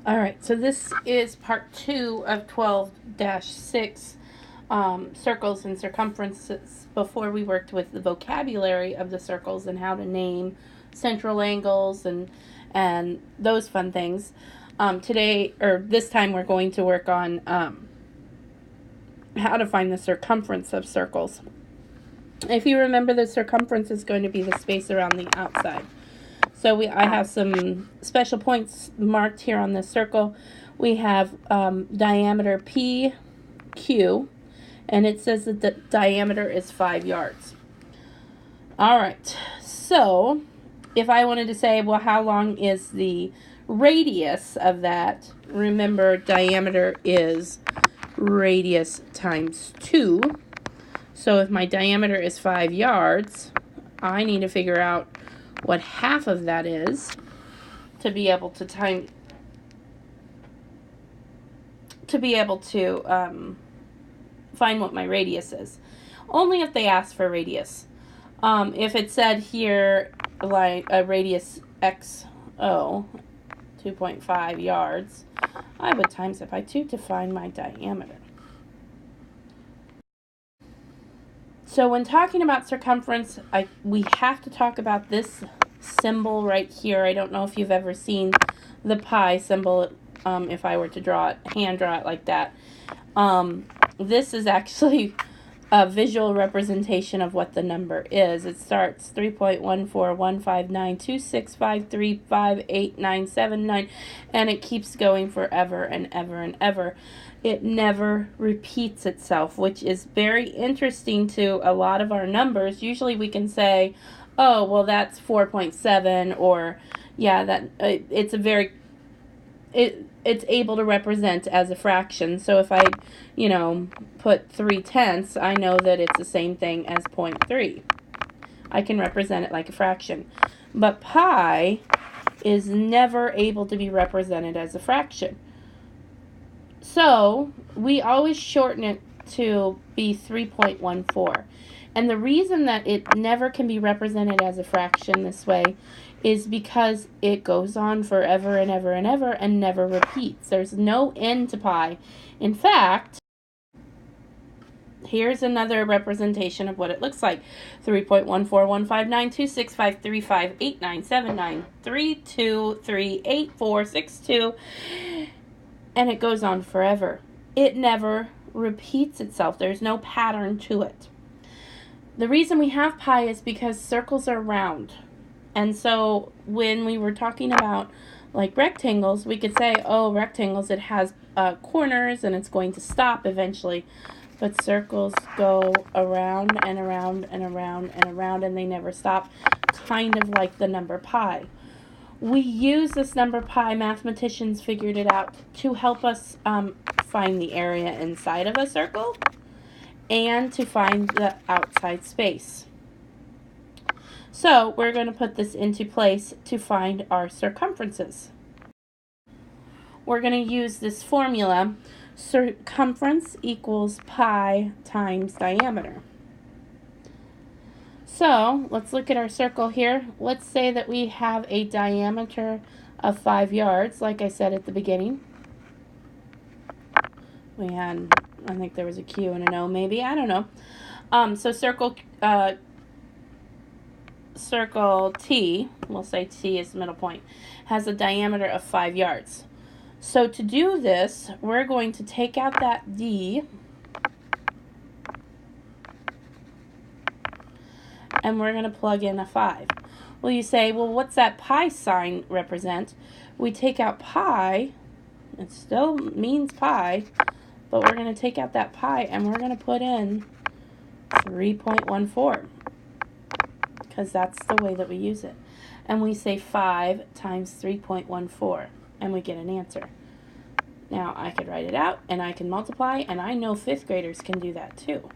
All right, so this is part 2 of 12-6 circles and circumferences. Before we worked with the vocabulary of the circles and how to name central angles and those fun things. Today, or this time, we're going to work on how to find the circumference of circles. If you remember, the circumference is going to be the space around the outside. So I have some special points marked here on this circle. We have diameter PQ, and it says that the diameter is 5 yards. All right, so if I wanted to say, well, how long is the radius of that? Remember, diameter is radius times 2. So if my diameter is 5 yards, I need to figure out what half of that is to be able to find what my radius is. Only if they ask for radius. If it said here like a radius XO 2.5 yards, I would times it by 2 to find my diameter. So when talking about circumference, we have to talk about this symbol right here. I don't know if you've ever seen the pi symbol, if I were to hand draw it like that. This is actually a visual representation of what the number is. It starts 3.141592653589799, and it keeps going forever and ever and ever. It never repeats itself, which is very interesting to a lot of our numbers. Usually we can say, oh, well, that's 4.7, or yeah, that it's able to represent as a fraction. So if I, put 3/10, I know that it's the same thing as 0.3. I can represent it like a fraction. But pi is never able to be represented as a fraction. So we always shorten it to be 3.14. And the reason that it never can be represented as a fraction this way is because it goes on forever and ever and ever and never repeats. There's no end to pi. In fact, here's another representation of what it looks like. 3.141592653589793238462, and it goes on forever. It never repeats itself. There's no pattern to it. The reason we have pi is because circles are round. And so when we were talking about like rectangles, we could say, oh, rectangles, it has corners and it's going to stop eventually. But circles go around and around and around and around, and they never stop, kind of like the number pi. We use this number pi, mathematicians figured it out, to help us find the area inside of a circle and to find the outside space. So we're going to put this into place to find our circumferences. We're going to use this formula, circumference equals pi times diameter. So let's look at our circle here. Let's say that we have a diameter of 5 yards, like I said at the beginning. We had, I think there was a Q and an O maybe, I don't know. So circle T, we'll say T is the middle point, has a diameter of 5 yards. So to do this, we're going to take out that D and we're going to plug in a 5. Well, you say, well, what's that pi sign represent? We take out pi, it still means pi, but we're going to take out that pi and we're going to put in 3.14 because that's the way that we use it. And we say 5 times 3.14 and we get an answer. Now I could write it out and I can multiply, and I know 5th graders can do that too.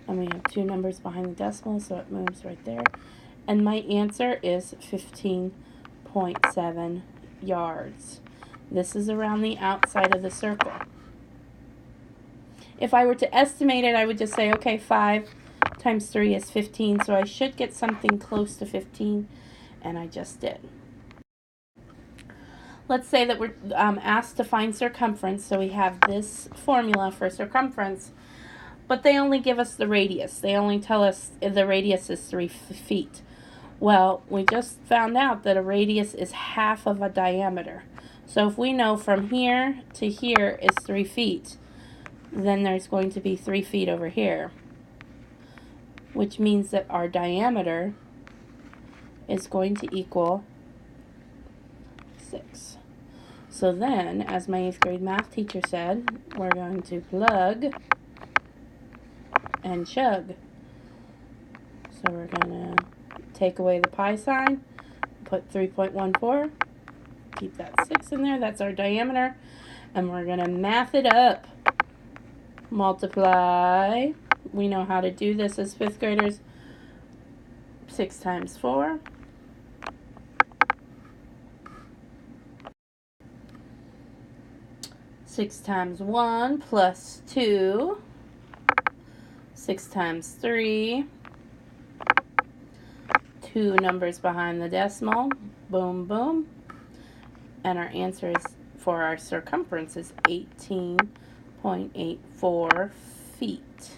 And we have 2 numbers behind the decimal, so it moves right there. And my answer is 15.7 yards. This is around the outside of the circle. If I were to estimate it, I would just say, okay, 5 times 3 is 15, so I should get something close to 15, and I just did. Let's say that we're asked to find circumference, so we have this formula for circumference, but they only give us the radius. They only tell us the radius is 3 feet. Well, we just found out that a radius is half of a diameter. So if we know from here to here is 3 feet, then there's going to be 3 feet over here, which means that our diameter is going to equal 6. So then, as my 8th grade math teacher said, we're going to plug and chug. So we're going to take away the pi sign, put 3.14, keep that 6 in there, that's our diameter, and we're going to math it up. Multiply, we know how to do this as 5th graders, 6 times 4. 6 times 1 plus 2, 6 times 3, 2 numbers behind the decimal, boom, boom, and our answer is for our circumference is 18.84 feet.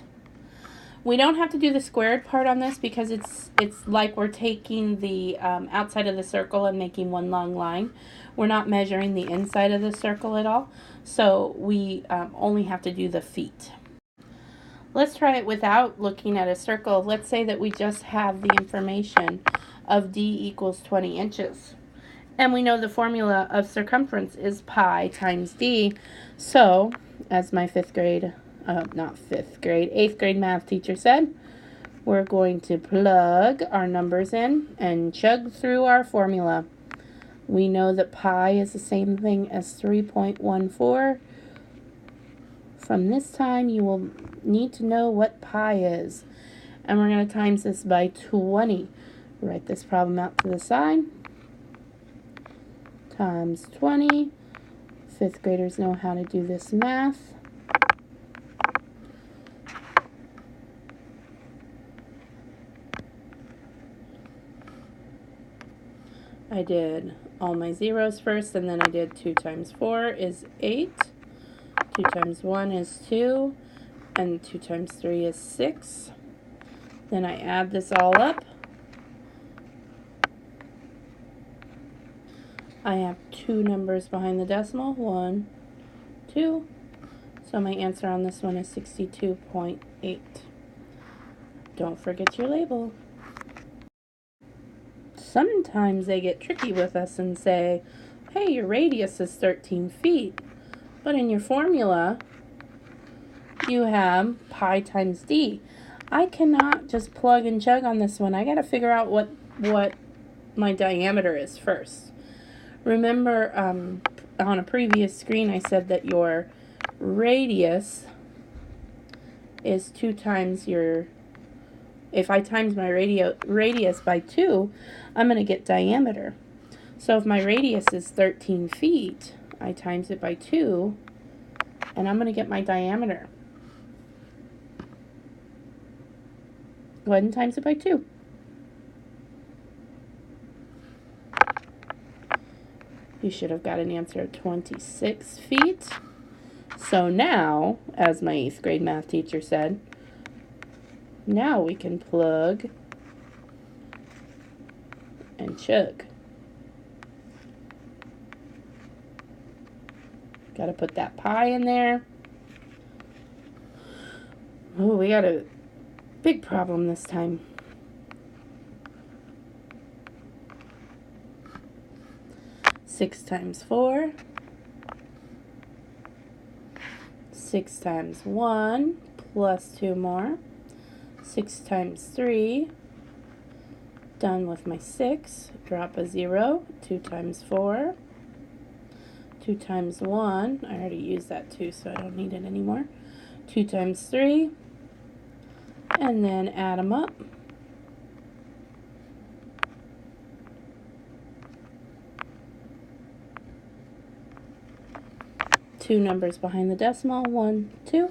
We don't have to do the squared part on this because it's like we're taking the outside of the circle and making one long line. We're not measuring the inside of the circle at all, so we only have to do the feet. Let's try it without looking at a circle. Let's say that we just have the information of d equals 20 inches. And we know the formula of circumference is pi times d. So, as my 8th grade math teacher said, we're going to plug our numbers in and chug through our formula. We know that pi is the same thing as 3.14. From this time, you will need to know what pi is. And we're going to times this by 20. Write this problem out to the side. Times 20. 5th graders know how to do this math. I did all my zeros first, and then I did 2 times 4 is 8. 2 times 1 is 2, and 2 times 3 is 6. Then I add this all up. I have 2 numbers behind the decimal, 1, 2. So my answer on this one is 62.8. Don't forget your label. Sometimes they get tricky with us and say, hey, your radius is 13 feet. But in your formula, you have pi times d. I cannot just plug and chug on this one. I got to figure out what my diameter is first. Remember, on a previous screen, I said that your radius is 2 times your... If I times my radius by 2, I'm going to get diameter. So if my radius is 13 feet, I times it by 2, and I'm going to get my diameter. Go ahead and times it by 2. You should have got an answer of 26 feet. So now, as my 8th grade math teacher said, now we can plug and chug. Got to put that pi in there. Oh, we got a big problem this time. Six times 4. 6 times 1 plus 2 more. 6 times 3. Done with my 6. Drop a 0. 2 times 4. 2 times 1. I already used that 2, so I don't need it anymore. 2 times 3. And then add them up. Two numbers behind the decimal, 1, 2.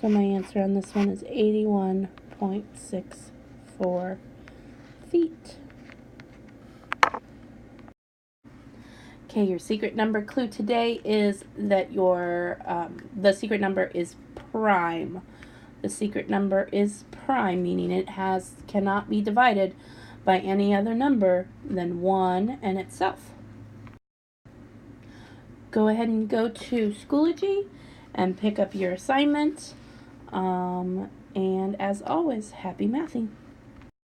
So my answer on this one is 81.2. 0.64 feet. Okay, your secret number clue today is that the secret number is prime. The secret number is prime, meaning it cannot be divided by any other number than 1 and itself. Go ahead and go to Schoology and pick up your assignment. And as always, happy mathing.